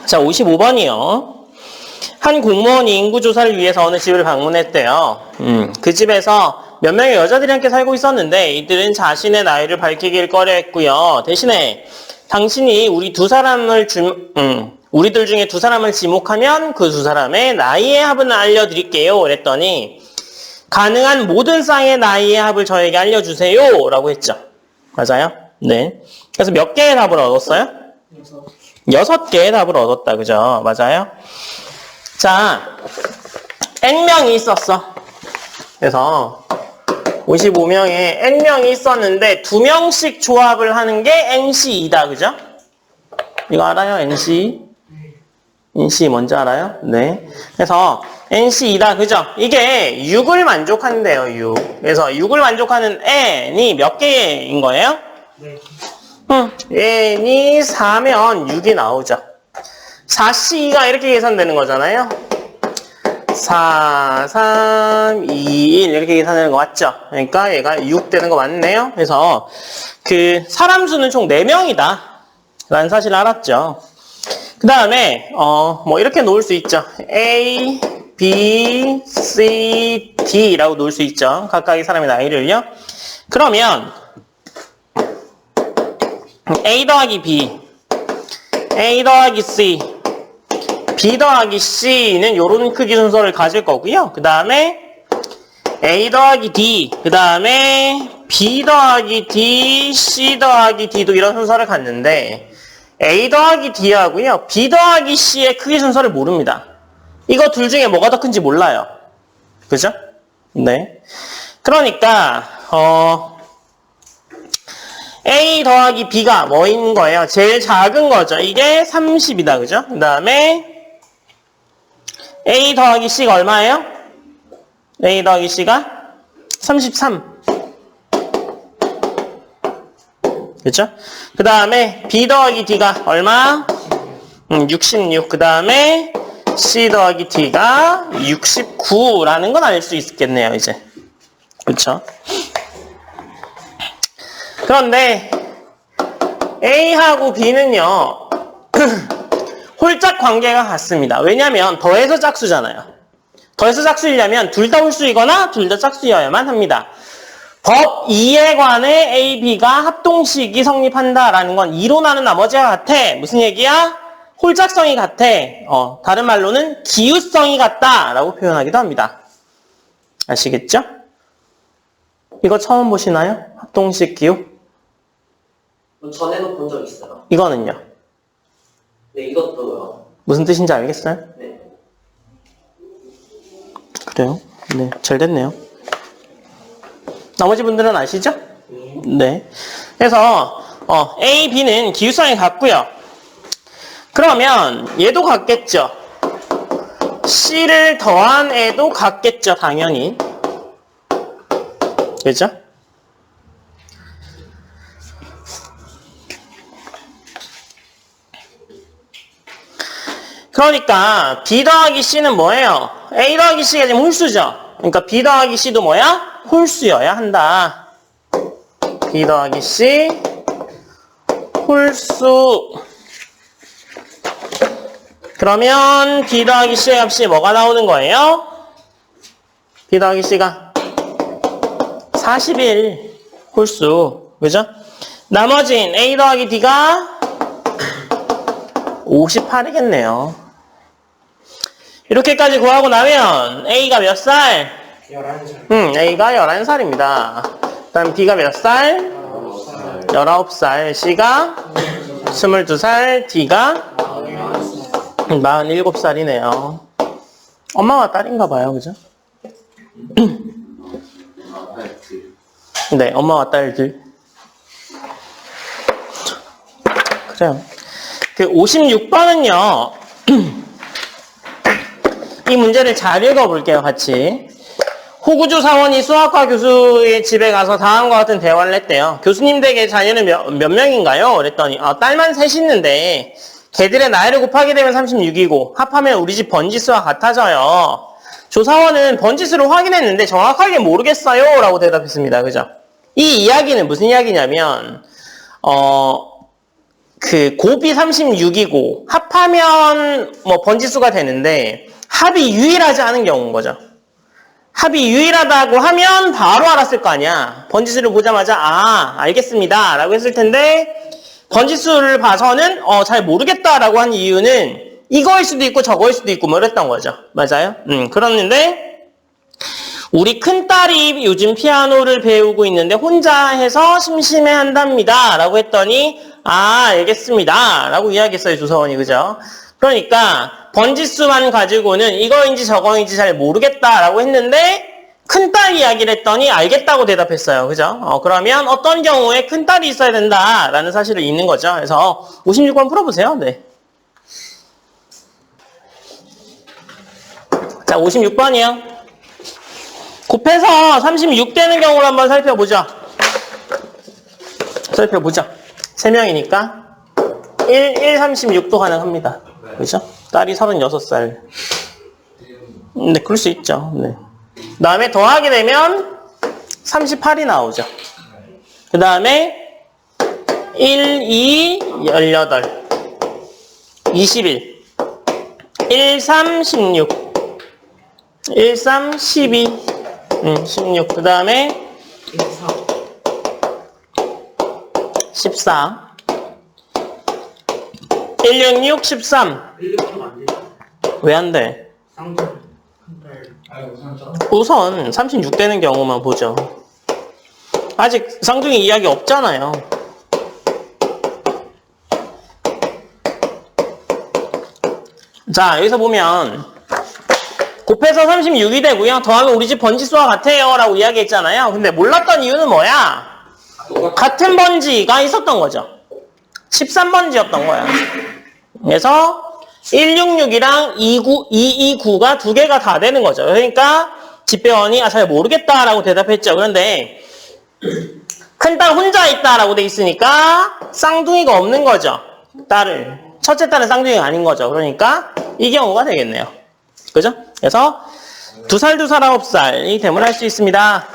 자, 55번이요. 한 공무원이 인구조사를 위해서 어느 집을 방문했대요. 그 집에서 몇 명의 여자들이 함께 살고 있었는데 이들은 자신의 나이를 밝히길 꺼려했고요. 대신에 당신이 우리들 중에 두 사람을 지목하면 그 두 사람의 나이의 합을 알려드릴게요. 그랬더니 가능한 모든 쌍의 나이의 합을 저에게 알려주세요. 라고 했죠. 맞아요? 네. 그래서 몇 개의 답을 얻었어요? 6개의 답을 얻었다. 그죠? 맞아요? 자, N명이 있었어. 그래서 55명에 N명이 있었는데 2명씩 조합을 하는 게 NC2다. 그죠? 이거 알아요? NC? NC 뭔지 알아요? 네. 그래서 NC2다. 그죠? 이게 6을 만족한대요. 6. 그래서 6을 만족하는 N이 몇 개인 거예요? 네. N이 4면 6이 나오죠. 4C가 이렇게 계산되는 거잖아요. 4, 3, 2, 1 이렇게 계산되는 거 맞죠? 그러니까 얘가 6 되는 거 맞네요. 그래서 그 사람 수는 총 4명이다 라는 사실을 알았죠. 그 다음에 뭐 이렇게 놓을 수 있죠. A, B, C, D라고 놓을 수 있죠. 각각의 사람의 나이를요. 그러면 A 더하기 B, A 더하기 C, B 더하기 C는 이런 크기 순서를 가질 거고요. 그 다음에 A 더하기 D, 그 다음에 B 더하기 D, C 더하기 D도 이런 순서를 갖는데 A 더하기 D하고요. B 더하기 C의 크기 순서를 모릅니다. 이거 둘 중에 뭐가 더 큰지 몰라요. 그죠? 네. 그러니까 A 더하기 B가 뭐인 거예요? 제일 작은 거죠. 이게 30이다. 그죠? 그 다음에 A 더하기 C가 얼마예요? A 더하기 C가 33. 그죠? 그 다음에 B 더하기 D가 얼마? 66. 그 다음에 C 더하기 D가 69라는 건 알 수 있겠네요, 이제. 그쵸? 그런데 A하고 B는요, 홀짝 관계가 같습니다. 왜냐면 더해서 짝수잖아요. 더해서 짝수이려면 둘 다 홀수이거나 둘 다 짝수여야만 합니다. 법 2에 관해 A, B가 합동식이 성립한다라는 건 이론하는 나머지와 같아. 무슨 얘기야? 홀짝성이 같아. 다른 말로는 기우성이 같다라고 표현하기도 합니다. 아시겠죠? 이거 처음 보시나요? 합동식 기우? 전에도 본 적 있어요. 이거는요? 네, 이것도요. 무슨 뜻인지 알겠어요? 네. 그래요? 네, 잘 됐네요. 나머지 분들은 아시죠? 네. 그래서 A, B는 기우성이 같고요. 그러면 얘도 같겠죠. C를 더한 애도 같겠죠, 당연히. 그죠? 그러니까 B 더하기 C는 뭐예요? A 더하기 C가 지금 홀수죠? 그러니까 B 더하기 C도 뭐야? 홀수여야 한다. B 더하기 C 홀수. 그러면 B 더하기 C의 값이 뭐가 나오는 거예요? B 더하기 C가 41 홀수. 그죠? 나머진 A 더하기 D가 58이겠네요. 이렇게까지 구하고 나면 A가 몇 살? 11살. A가 11살입니다. 그 다음 B가 몇 살? 19살. C가 22살. D가 47살이네요. 엄마와 딸인가 봐요. 그죠? 네, 엄마와 딸들. 그래요. 그 56번은요. 이 문제를 잘 읽어볼게요, 같이. 호구조 사원이 수학과 교수의 집에 가서 다음과 같은 대화를 했대요. 교수님 댁에 자녀는 몇 명인가요? 그랬더니 딸만 셋 있는데 걔들의 나이를 곱하게 되면 36이고 합하면 우리 집 번지수와 같아져요. 조사원은 번지수를 확인했는데 정확하게 모르겠어요 라고 대답했습니다. 그죠? 이 이야기는 무슨 이야기냐면 그 곱이 36이고 합하면 뭐 번지수가 되는데 합이 유일하지 않은 경우인 거죠. 합이 유일하다고 하면 바로 알았을 거 아니야. 번지수를 보자마자 알겠습니다 라고 했을 텐데 번지수를 봐서는 잘 모르겠다라고 한 이유는 이거일 수도 있고 저거일 수도 있고 뭐 이랬던 거죠. 맞아요? 그랬는데 우리 큰딸이 요즘 피아노를 배우고 있는데 혼자 해서 심심해한답니다 라고 했더니 알겠습니다 라고 이야기했어요. 조서원이. 그죠? 그러니까 번지수만 가지고는 이거인지 저거인지 잘 모르겠다라고 했는데 큰딸 이야기를 했더니 알겠다고 대답했어요. 그죠? 그러면 어떤 경우에 큰딸이 있어야 된다라는 사실을 읽는 거죠. 그래서 56번 풀어보세요. 네. 자, 56번이요. 곱해서 36 되는 경우를 한번 살펴보죠. 3명이니까 1, 36도 가능합니다. 그죠? 딸이 36살. 네, 그럴 수 있죠. 네. 그 다음에 더하게 되면 38이 나오죠. 그 다음에 1, 2, 18, 21, 1, 3, 16, 1, 3, 12, 16. 그 다음에 14, 166, 13. 166 안 되죠? 왜 안 돼? 쌍둥이 큰딸. 우선 36 되는 경우만 보죠. 아직 쌍둥이 이야기 없잖아요. 자, 여기서 보면 곱해서 36이 되고요. 더하면 우리 집 번지수와 같아요 라고 이야기했잖아요. 근데 몰랐던 이유는 뭐야? 같은 번지가 있었던 거죠. 13번지였던 거야. 그래서 166이랑 229가 두 개가 다 되는 거죠. 그러니까 집배원이 잘 모르겠다라고 대답했죠. 그런데 큰딸 혼자 있다라고 돼 있으니까 쌍둥이가 없는 거죠. 첫째 딸은 쌍둥이가 아닌 거죠. 그러니까 이 경우가 되겠네요. 그죠? 그래서 2살, 9살 대문할 수 있습니다.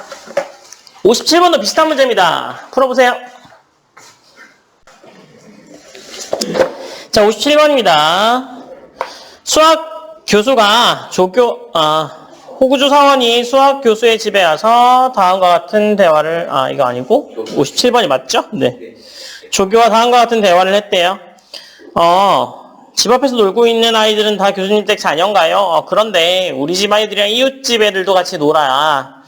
57번도 비슷한 문제입니다. 풀어보세요. 자, 57번입니다. 수학 교수가 호구조 사원이 수학 교수의 집에 와서 다음과 같은 대화를, 이거 아니고 57번이 맞죠? 네. 조교와 다음과 같은 대화를 했대요. 집 앞에서 놀고 있는 아이들은 다 교수님 댁 자녀인가요? 그런데 우리 집 아이들이랑 이웃집 애들도 같이 놀아.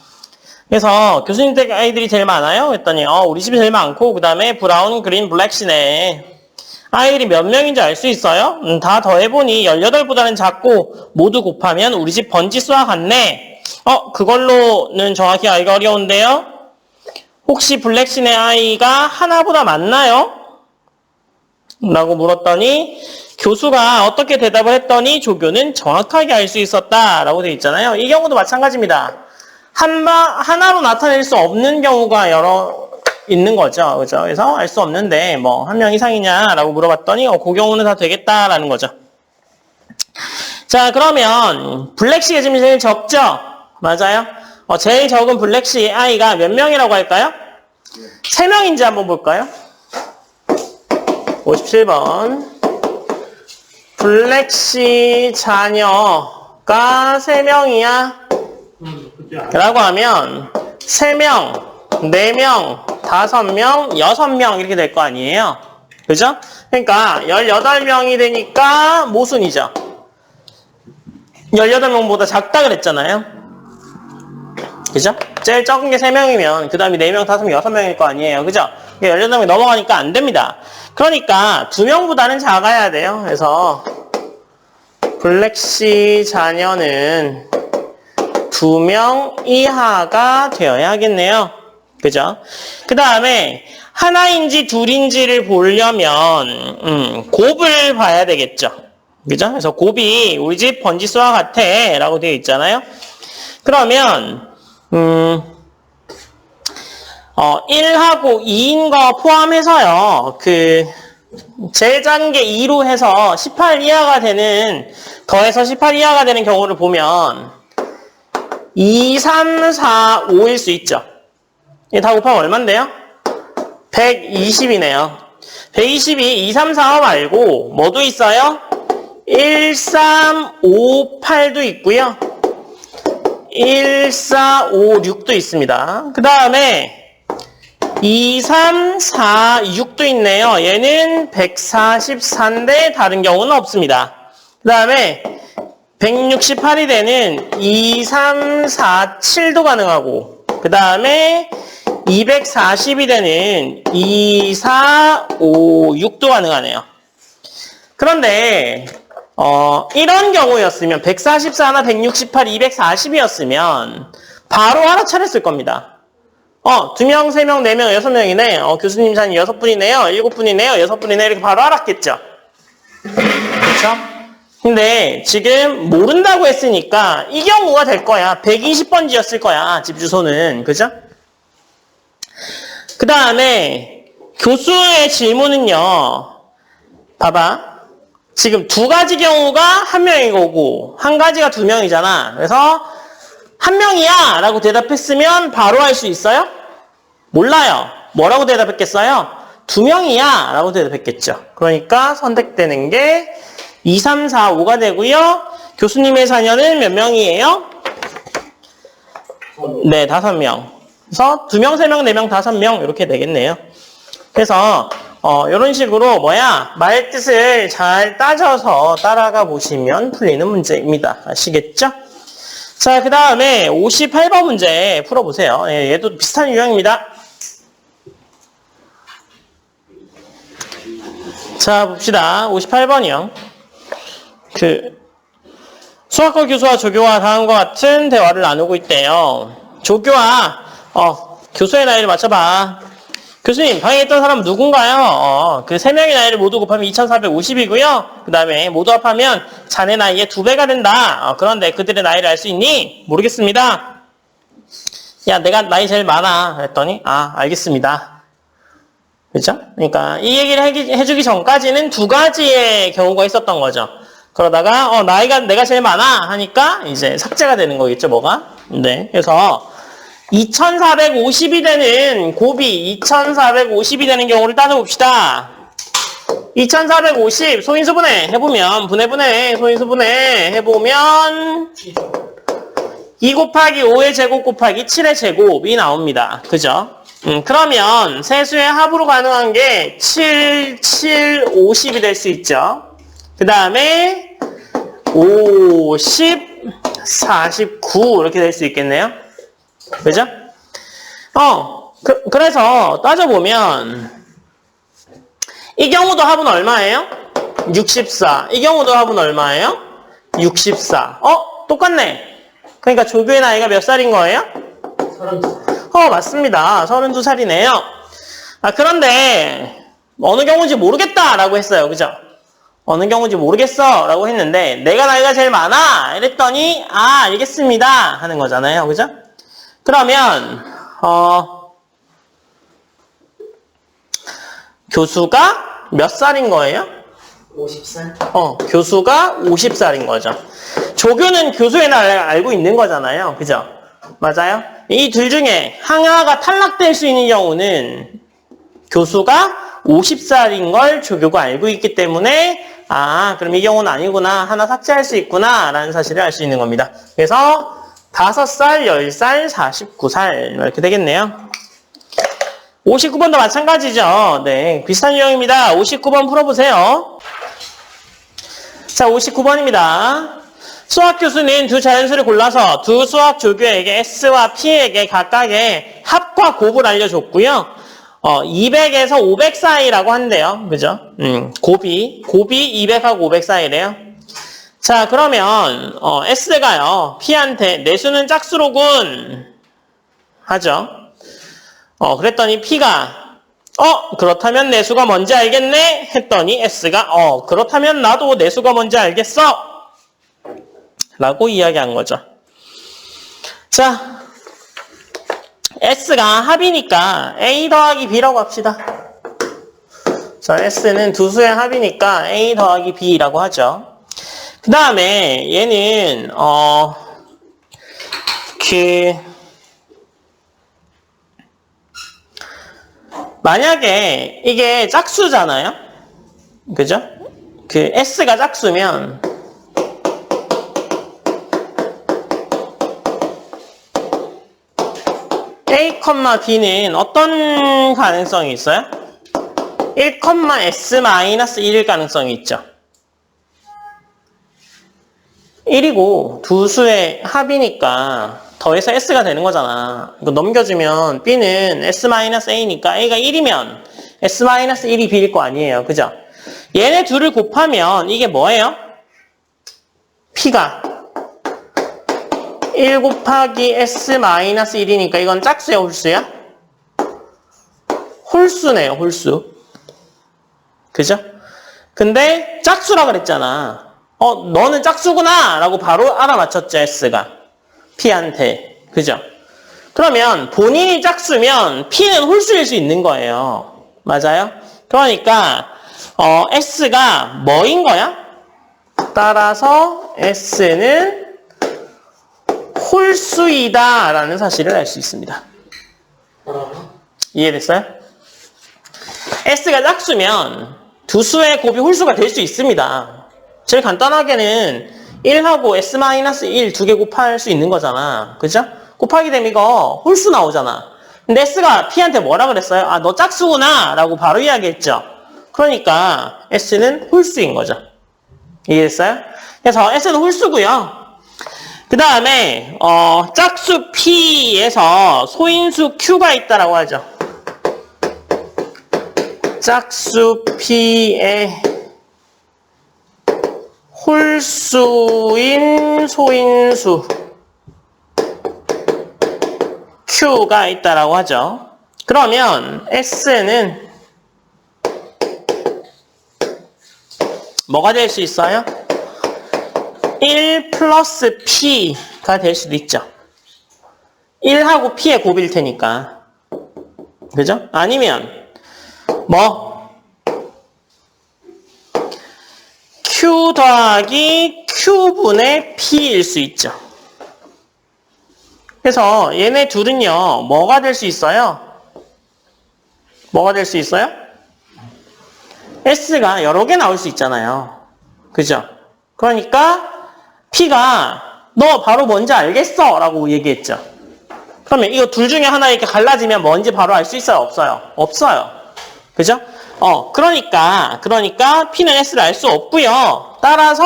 그래서 교수님 댁 아이들이 제일 많아요? 그랬더니 우리 집이 제일 많고 그 다음에 브라운, 그린, 블랙시네. 아이들이 몇 명인지 알 수 있어요? 다 더해보니 18보다는 작고 모두 곱하면 우리 집 번지수와 같네. 그걸로는 정확히 알기가 어려운데요? 혹시 블랙신의 아이가 하나보다 많나요? 라고 물었더니 교수가 어떻게 대답을 했더니 조교는 정확하게 알 수 있었다 라고 되어 있잖아요. 이 경우도 마찬가지입니다. 하나로 나타낼 수 없는 경우가 여러 있는 거죠. 그죠? 그래서 알 수 없는데 뭐 한 명 이상이냐라고 물어봤더니 그 경우는 다 되겠다라는 거죠. 자, 그러면 블랙씨가 지금 제일 적죠? 맞아요? 제일 적은 블랙씨 아이가 몇 명이라고 할까요? 3명인지 한번 볼까요? 57번. 블랙씨 자녀가 3명이야 라고 하면 3명, 4명, 5명, 6명 이렇게 될 거 아니에요. 그죠? 그러니까 18명이 되니까 모순이죠. 18명보다 작다 그랬잖아요. 그죠? 제일 적은 게 3명이면 그 다음에 4명, 5명, 6명일 거 아니에요. 그죠? 18명이 넘어가니까 안 됩니다. 그러니까 2명보다는 작아야 돼요. 그래서 블랙씨 자녀는 2명 이하가 되어야겠네요. 그죠? 그 다음에 하나인지 둘인지를 보려면 곱을 봐야 되겠죠. 그죠? 그래서 곱이 우리 집 번지수와 같아 라고 되어 있잖아요. 그러면 1하고 2인 거 포함해서요. 제일 작은 게 2로 해서 18 이하가 되는, 더해서 18 이하가 되는 경우를 보면 2, 3, 4, 5일 수 있죠. 다 곱하면 얼만데요? 120이네요. 122, 2, 3, 4 말고 뭐도 있어요? 1, 3, 5, 8도 있고요. 1, 4, 5, 6도 있습니다. 그 다음에 2, 3, 4, 6도 있네요. 얘는 144인데 다른 경우는 없습니다. 그 다음에 168이 되는 2, 3, 4, 7도 가능하고 그 다음에 240이 되는 2, 4, 5, 6도 가능하네요. 그런데 이런 경우였으면 144나 168, 240이었으면 바로 알아차렸을 겁니다. 2명, 3명, 4명, 6명이네. 교수님 잔이 6분이네요. 7분이네요. 6분이네. 이렇게 바로 알았겠죠. 그렇죠? 근데 지금 모른다고 했으니까 이 경우가 될 거야. 120번지였을 거야. 집 주소는. 그죠? 그 다음에 교수의 질문은요. 봐봐. 지금 두 가지 경우가 한 명인 거고 한 가지가 2명이잖아. 그래서 한 명이야 라고 대답했으면 바로 할 수 있어요? 몰라요. 뭐라고 대답했겠어요? 2명이야 라고 대답했겠죠. 그러니까 선택되는 게 2, 3, 4, 5가 되고요. 교수님의 자녀는 몇 명이에요? 네, 5명. 그래서 2명, 3명, 4명, 5명 이렇게 되겠네요. 그래서 이런 식으로 말 뜻을 잘 따져서 따라가 보시면 풀리는 문제입니다. 아시겠죠? 자, 그 다음에 58번 문제 풀어보세요. 예, 얘도 비슷한 유형입니다. 자, 봅시다. 58번이요. 수학과 교수와 조교와 다음과 같은 대화를 나누고 있대요. 조교와, 교수의 나이를 맞춰봐. 교수님, 방에 있던 사람은 누군가요? 그 3명의 나이를 모두 곱하면 2450이고요. 그 다음에 모두 합하면 자네 나이의 2배가 된다. 그런데 그들의 나이를 알 수 있니? 모르겠습니다. 야, 내가 나이 제일 많아. 그랬더니, 알겠습니다. 그죠? 그러니까 이 얘기를 해주기 전까지는 2가지의 경우가 있었던 거죠. 그러다가, 나이가 내가 제일 많아. 하니까 이제 삭제가 되는 거겠죠, 뭐가? 네. 그래서 2450이 되는 곱이 2450이 되는 경우를 따져봅시다. 2450 소인수분해 해보면 분해 소인수분해 해보면 2 곱하기 5의 제곱 곱하기 7의 제곱이 나옵니다. 그죠? 그러면 세수의 합으로 가능한 게 7, 7, 50이 될 수 있죠. 그 다음에 50, 49 이렇게 될 수 있겠네요. 그죠? 그래서 따져보면 이 경우도 합은 얼마예요? 64. 이 경우도 합은 얼마예요? 64. 똑같네. 그러니까 조교의 나이가 몇 살인 거예요? 32살. 맞습니다. 32살이네요. 그런데 어느 경우인지 모르겠다라고 했어요. 그죠? 어느 경우인지 모르겠어 라고 했는데 내가 나이가 제일 많아 이랬더니 알겠습니다 하는 거잖아요. 그죠? 그러면 교수가 몇 살인 거예요? 50살. 교수가 50살인 거죠. 조교는 교수의 나이를 알고 있는 거잖아요. 그죠? 맞아요? 이 둘 중에 하나가 탈락될 수 있는 경우는 교수가 50살인 걸 조교가 알고 있기 때문에 그럼 이 경우는 아니구나. 하나 삭제할 수 있구나. 라는 사실을 알 수 있는 겁니다. 그래서 5살, 10살, 49살 이렇게 되겠네요. 59번도 마찬가지죠. 네, 비슷한 유형입니다. 59번 풀어보세요. 자, 59번입니다. 수학 교수는 두 자연수를 골라서 두 수학 조교에게 S와 P에게 각각의 합과 곱을 알려줬고요. 200에서 500 사이라고 한대요. 그죠? 곱이 200하고 500 사이래요. 자, 그러면 S가요. P한테 내수는 짝수로군 하죠. 그랬더니 P가 그렇다면 내수가 뭔지 알겠네? 했더니 S가 그렇다면 나도 내수가 뭔지 알겠어? 라고 이야기한 거죠. 자, S가 합이니까 A 더하기 B라고 합시다. 자, S는 두 수의 합이니까 A 더하기 B라고 하죠. 그 다음에 얘는 만약에 이게 짝수잖아요. 그죠? 그 S가 짝수면 A, B는 어떤 가능성이 있어요? 1,S-1일 가능성이 있죠. 1이고 두 수의 합이니까 더해서 S가 되는 거잖아. 이거 넘겨주면 B는 S-A니까 A가 1이면 S-1이 B일 거 아니에요. 그죠? 얘네 둘을 곱하면 이게 뭐예요? P가 1 곱하기 S-1이니까 이건 짝수야, 홀수야? 홀수네요, 홀수. 그죠? 근데 짝수라 그랬잖아. 너는 짝수구나! 라고 바로 알아맞혔죠, S가. P한테. 그죠? 그러면 본인이 짝수면 P는 홀수일 수 있는 거예요. 맞아요? 그러니까 S가 뭐인 거야? 따라서 S는 홀수이다 라는 사실을 알 수 있습니다. 이해됐어요? S가 짝수면 두 수의 곱이 홀수가 될 수 있습니다. 제일 간단하게는 1하고 S-1 두 개 곱할 수 있는 거잖아. 그죠? 곱하게 되면 이거 홀수 나오잖아. 근데 S가 P한테 뭐라 그랬어요? 아, 너 짝수구나 라고 바로 이야기했죠. 그러니까 S는 홀수인 거죠. 이해됐어요? 그래서 S는 홀수고요. 그 다음에 짝수 P에서 소인수 Q가 있다라고 하죠. 짝수 P에 홀수인 소인수 Q가 있다라고 하죠. 그러면 S는 뭐가 될 수 있어요? 1 플러스 P가 될 수도 있죠. 1하고 P의 곱일 테니까. 그죠? 아니면 Q 더하기 Q분의 P일 수 있죠. 그래서 얘네 둘은요, 뭐가 될 수 있어요? 뭐가 될 수 있어요? S가 여러 개 나올 수 있잖아요. 그죠? 그러니까 P가 너 바로 뭔지 알겠어? 라고 얘기했죠. 그러면 이거 둘 중에 하나 이렇게 갈라지면 뭔지 바로 알 수 있어요? 없어요? 없어요. 그죠? 그러니까 P는 S를 알 수 없고요. 따라서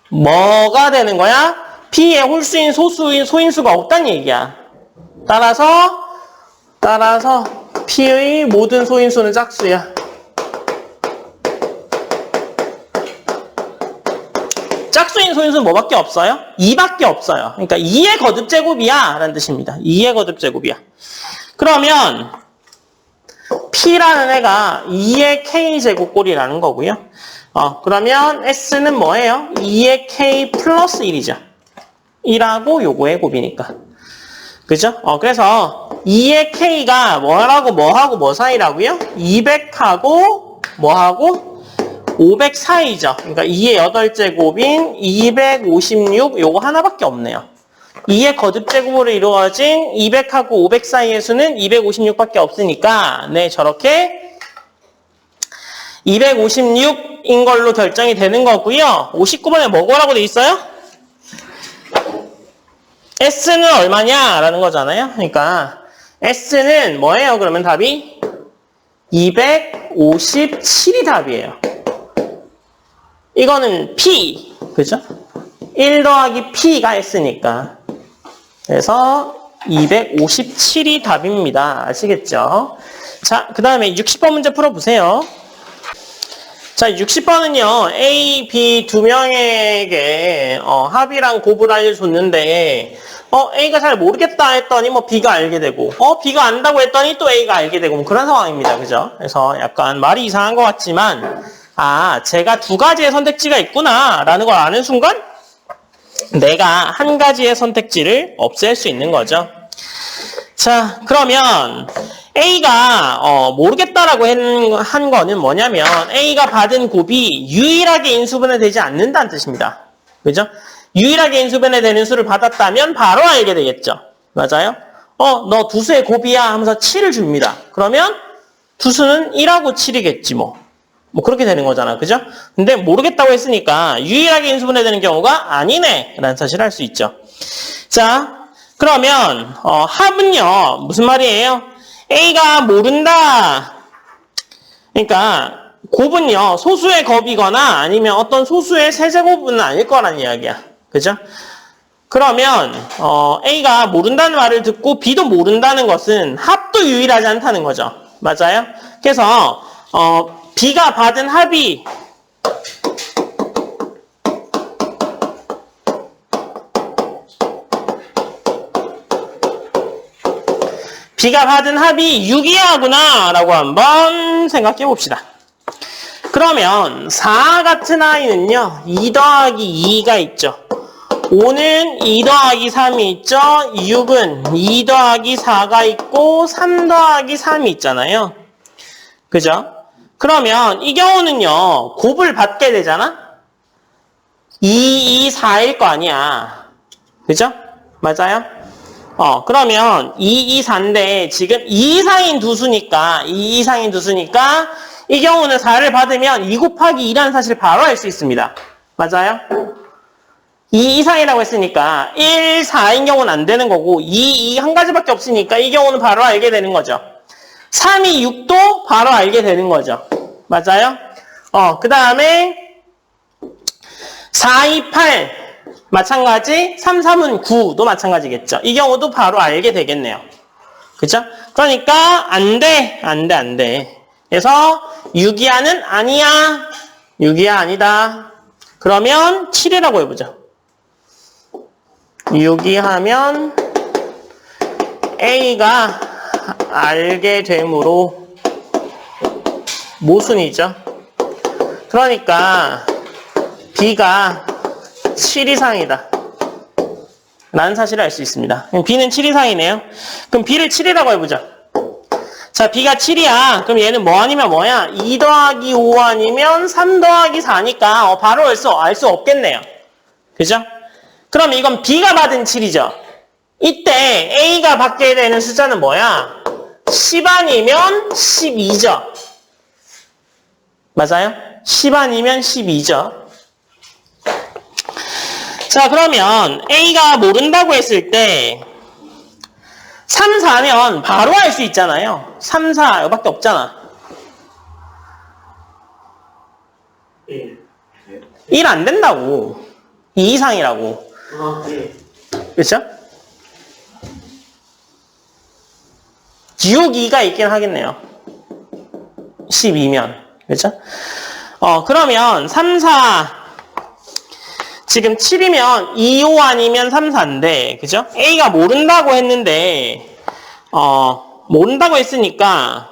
뭐가 되는 거야? P의 홀수인 소인수가 없다는 얘기야. 따라서 P의 모든 소인수는 짝수야. 짝수인 소인수는 뭐밖에 없어요? 2밖에 없어요. 그러니까 2의 거듭제곱이야 라는 뜻입니다. 2의 거듭제곱이야. 그러면 P라는 애가 2의 K제곱꼴이라는 거고요. 그러면 S는 뭐예요? 2의 K 플러스 1이죠. 1하고 요거의 곱이니까. 그죠? 그래서 2의 K가 뭐하고 뭐 사이라고요? 200하고 뭐하고? 500 사이죠. 그러니까 2의 8제곱인 256 요거 하나밖에 없네요. 2의 거듭제곱으로 이루어진 200하고 500 사이의 수는 256밖에 없으니까 네, 저렇게 256인 걸로 결정이 되는 거고요. 59번에 뭐라고 돼 있어요? S는 얼마냐? 라는 거잖아요. 그러니까 S는 뭐예요? 그러면 답이 257이 답이에요. 이거는 P, 그죠? 1 더하기 P가 S니까. 그래서 257이 답입니다. 아시겠죠? 자, 그 다음에 60번 문제 풀어보세요. 자, 60번은요, A, B 두 명에게 합이랑 곱을 알려줬는데, A가 잘 모르겠다 했더니 B가 알게 되고, B가 안다고 했더니 또 A가 알게 되고, 그런 상황입니다. 그죠? 그래서 약간 말이 이상한 것 같지만, 제가 두 가지의 선택지가 있구나, 라는 걸 아는 순간, 내가 한 가지의 선택지를 없앨 수 있는 거죠. 자, 그러면 A가 모르겠다라고 한 거는 뭐냐면 A가 받은 곱이 유일하게 인수분해 되지 않는다는 뜻입니다. 그죠? 유일하게 인수분해 되는 수를 받았다면 바로 알게 되겠죠. 맞아요? 너 두 수의 곱이야 하면서 7을 줍니다. 그러면 두수는 1하고 7이겠지 뭐. 뭐 그렇게 되는 거잖아. 그죠? 근데 모르겠다고 했으니까 유일하게 인수분해되는 경우가 아니네 라는 사실을 알 수 있죠. 자, 그러면 합은요. 무슨 말이에요? A가 모른다. 그러니까 곱은요. 소수의 곱이거나 아니면 어떤 소수의 세제곱은 아닐 거란 이야기야. 그죠? 그러면 A가 모른다는 말을 듣고 B도 모른다는 것은 합도 유일하지 않다는 거죠. 맞아요? 그래서 B가 받은 합이 B가 받은 합이 6이야구나 라고 한번 생각해 봅시다. 그러면 4 같은 아이는요. 2 더하기 2가 있죠. 5는 2 더하기 3이 있죠. 6은 2 더하기 4가 있고 3 더하기 3이 있잖아요. 그죠? 그러면 이 경우는요. 곱을 받게 되잖아. 2, 2, 4일 거 아니야. 그죠? 맞아요? 그러면 2, 2, 4인데 지금 2 이상인 두수니까 2 이상인 두수니까 이 경우는 4를 받으면 2 곱하기 2라는 사실을 바로 알 수 있습니다. 맞아요? 2 이상이라고 했으니까 1, 4인 경우는 안 되는 거고 2, 2 한 가지밖에 없으니까 이 경우는 바로 알게 되는 거죠. 3, 2, 6도 바로 알게 되는 거죠. 맞아요? 그 다음에 4, 2, 8 마찬가지 3, 3은 9도 마찬가지겠죠. 이 경우도 바로 알게 되겠네요. 그죠? 그러니까 안 돼. 그래서 6이하는 아니야. 6이하 아니다. 그러면 7이라고 해보자. 6이하면 A가 알게 되므로 모순이죠. 그러니까 B가 7 이상이다. 라는 사실을 알 수 있습니다. 그럼 B는 7 이상이네요. 그럼 B를 7이라고 해보자. 자, B가 7이야. 그럼 얘는 뭐 아니면 뭐야? 2 더하기 5 아니면 3 더하기 4니까 바로 알 수 없겠네요. 그죠? 그럼 이건 B가 받은 7이죠. 이때 A가 받게 되는 숫자는 뭐야? 10 아니면 12죠. 맞아요? 10 아니면 12죠. 자, 그러면 A가 모른다고 했을 때 3, 4면 바로 알 수 있잖아요. 3, 4 이거밖에 없잖아. 1 안 된다고. 2 이상이라고. 그렇죠? 6, 2가 있긴 하겠네요. 12면. 그렇죠? 그러면 3, 4 지금 7이면 2, 5 아니면 3, 4인데, 그죠? A가 모른다고 했는데, 모른다고 했으니까,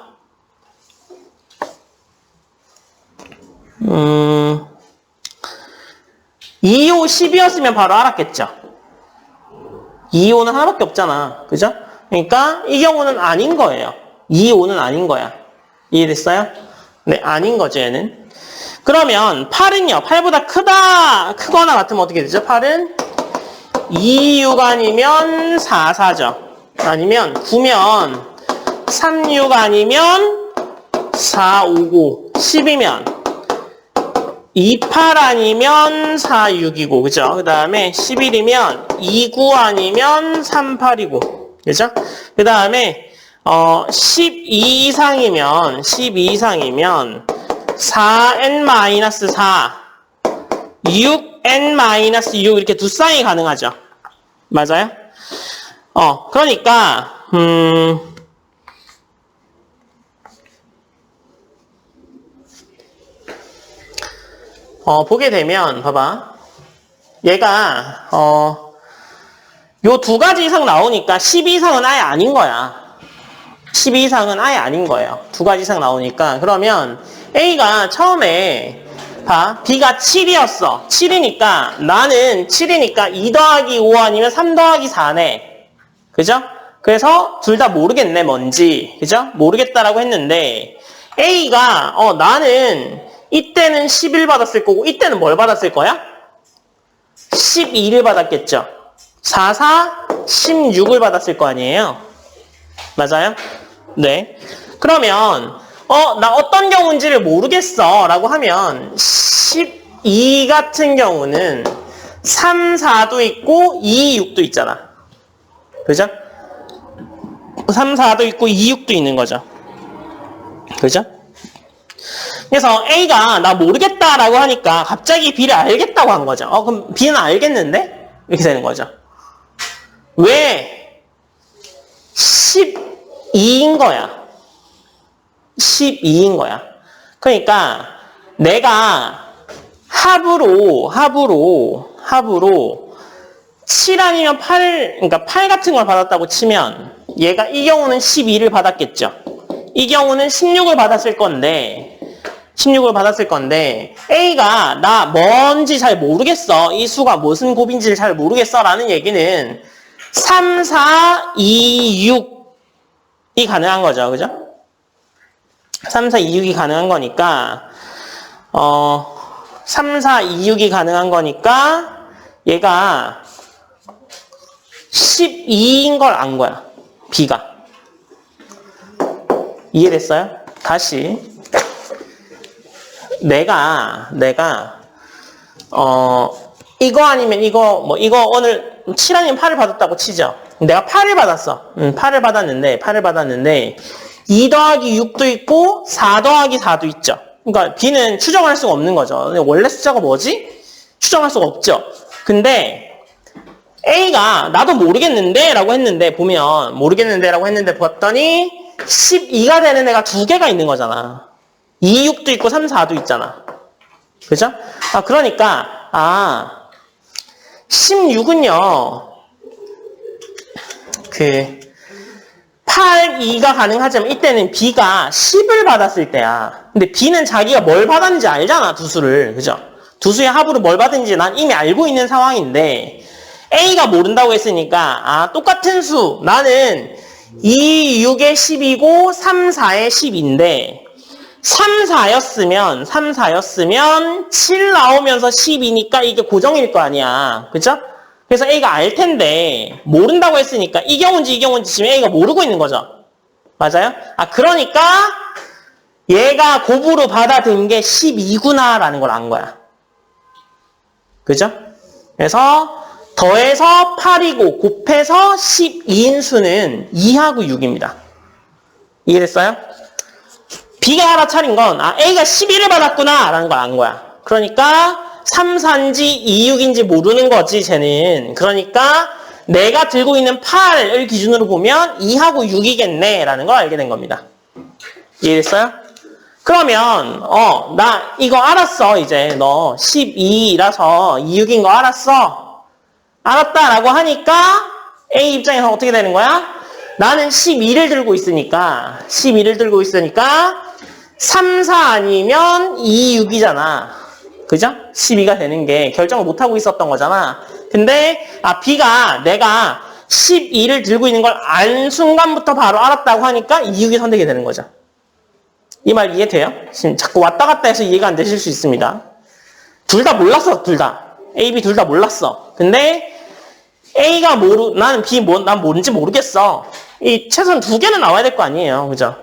2, 5, 10이었으면 바로 알았겠죠? 2, 5는 하나밖에 없잖아. 그죠? 그러니까 이 경우는 아닌 거예요. 2, 5는 아닌 거야. 이해됐어요? 네, 아닌 거죠, 얘는. 그러면 8은요. 8보다 크거나 같으면 어떻게 되죠? 8은 2, 6 아니면 4, 4죠. 아니면 9면 3, 6 아니면 4, 5, 9. 10이면 2, 8 아니면 4, 6이고. 그죠? 그 다음에 11이면 2, 9 아니면 3, 8이고. 그죠? 그 다음에 12 이상이면 4n-4, 6n-6 이렇게 두 쌍이 가능하죠. 맞아요? 그러니까 보게 되면 봐봐. 얘가 요 두 가지 이상 나오니까 12 이상은 아예 아닌 거야. 12 이상은 아예 아닌 거예요. 두 가지 이상 나오니까. 그러면 A가 처음에 B가 7이었어. 7이니까 나는 7이니까 2 더하기 5 아니면 3 더하기 4네. 그죠? 그래서 둘 다 모르겠네 뭔지. 그죠? 모르겠다라고 했는데 A가 나는 이때는 11 받았을 거고 이때는 뭘 받았을 거야? 12를 받았겠죠. 4, 4, 16을 받았을 거 아니에요. 맞아요? 네. 그러면 나 어떤 경우인지를 모르겠어 라고 하면 12 같은 경우는 3, 4도 있고 2, 6도 있잖아. 그죠? 3, 4도 있고 2, 6도 있는 거죠. 그죠? 그래서 A가 나 모르겠다라고 하니까 갑자기 B를 알겠다고 한 거죠. 그럼 B는 알겠는데? 이렇게 되는 거죠. 왜? 12인 거야. 12인 거야. 그러니까 내가 합으로 7 아니면 8, 그러니까 8 같은 걸 받았다고 치면 얘가 이 경우는 12를 받았겠죠. 이 경우는 16을 받았을 건데 A가 나 뭔지 잘 모르겠어. 이 수가 무슨 곱인지를 잘 모르겠어 라는 얘기는 3, 4, 2, 6이 가능한 거죠. 그죠? 3, 4, 2, 6이 가능한 거니까 3, 4, 2, 6이 가능한 거니까 얘가 12인 걸 안 거야. B가. 이해됐어요? 다시 내가 이거 아니면 이거 오늘 7 아니면 8을 받았다고 치죠. 내가 8을 받았어. 8을 받았는데 2 더하기 6도 있고 4 더하기 4도 있죠. 그러니까 B는 추정할 수가 없는 거죠. 원래 숫자가 뭐지? 추정할 수가 없죠. 근데 A가 나도 모르겠는데 라고 했는데 보면 봤더니 12가 되는 애가 2개가 있는 거잖아. 2, 6도 있고 3, 4도 있잖아. 그죠? 그러니까 16은요 8, 2가 가능하지만 이때는 B가 10을 받았을 때야. 근데 B는 자기가 뭘 받았는지 알잖아, 두 수를. 그죠? 두 수의 합으로 뭘 받은지 난 이미 알고 있는 상황인데 A가 모른다고 했으니까 똑같은 수 나는 2, 6에 10이고 3, 4에 10인데 3, 4였으면 7 나오면서 10이니까 이게 고정일 거 아니야. 그죠? 그래서 A가 알 텐데 모른다고 했으니까 이 경우인지 지금 A가 모르고 있는 거죠. 맞아요? 그러니까 얘가 곱으로 받아든 게 12구나 라는 걸 안 거야. 그죠? 그래서 더해서 8이고 곱해서 12인 수는 2하고 6입니다. 이해됐어요? B가 알아차린 건 A가 11을 받았구나 라는 걸 안 거야. 그러니까 3, 4인지 2, 6인지 모르는 거지 쟤는. 그러니까 내가 들고 있는 8을 기준으로 보면 2하고 6이겠네 라는 걸 알게 된 겁니다. 이해됐어요? 그러면 나 이거 알았어. 이제 너 12라서 2, 6인 거 알았어. 알았다라고 하니까 A 입장에서 어떻게 되는 거야? 나는 12를 들고 있으니까 3, 4 아니면 2, 6이잖아. 그죠? 12가 되는 게 결정을 못하고 있었던 거잖아. 근데 B가 내가 12를 들고 있는 걸 안 순간부터 바로 알았다고 하니까 2, 6이 선택이 되는 거죠. 이 말 이해돼요? 지금 자꾸 왔다 갔다 해서 이해가 안 되실 수 있습니다. 둘 다 몰랐어, 둘 다. A, B 둘 다 몰랐어. 근데 A가 나는 B 난 뭔지 모르겠어. 이 최소한 2개는 나와야 될 거 아니에요. 그죠?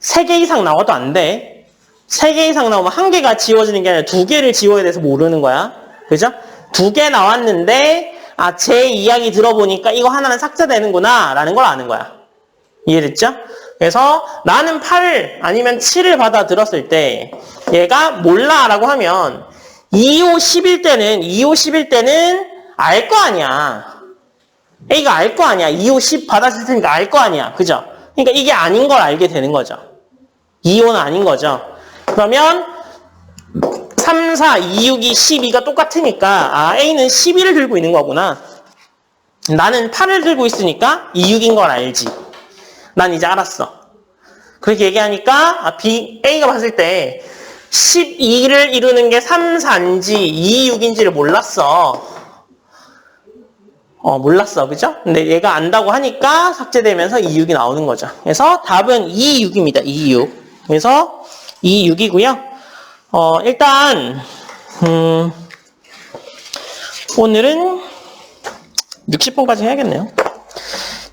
3개 이상 나와도 안 돼. 3개 이상 나오면 1개가 지워지는 게 아니라 2개를 지워야 돼서 모르는 거야. 그죠? 2개 나왔는데 제 이야기 들어보니까 이거 하나는 삭제되는구나 라는 걸 아는 거야. 이해됐죠? 그래서 나는 8을 아니면 7을 받아들었을 때 얘가 몰라 라고 하면 2, 5, 10일 때는 알 거 아니야. A가 알 거 아니야. 2, 5, 10 받았을 테니까 알 거 아니야. 그죠? 그러니까 이게 아닌 걸 알게 되는 거죠. 2, 5는 아닌 거죠. 그러면 3, 4, 2, 6이 12가 똑같으니까 A는 12를 들고 있는 거구나. 나는 8을 들고 있으니까 2, 6인 걸 알지. 난 이제 알았어. 그렇게 얘기하니까 A가 봤을 때 12를 이루는 게 3, 4인지 2, 6인지를 몰랐어. 몰랐어. 그죠? 근데 얘가 안다고 하니까 삭제되면서 2, 6이 나오는 거죠. 그래서 답은 2, 6입니다. 2, 6. 그래서 2, 6이고요. 일단 오늘은 60분까지 해야겠네요.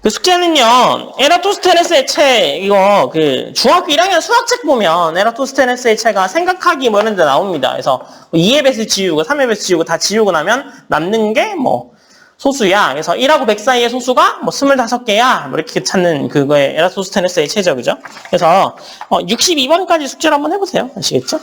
그 숙제는요, 에라토스테네스의 책, 이거, 중학교 1학년 수학책 보면 에라토스테네스의 책가 생각하기 뭐 이런 데 나옵니다. 그래서 2의 배수 지우고, 3의 배수 지우고 다 지우고 나면 남는 게 소수야. 그래서 1하고 100 사이의 소수가 25개야. 이렇게 찾는 그거에 에라토스테네스의 책이죠. 그죠? 그래서 62번까지 숙제를 한번 해보세요. 아시겠죠?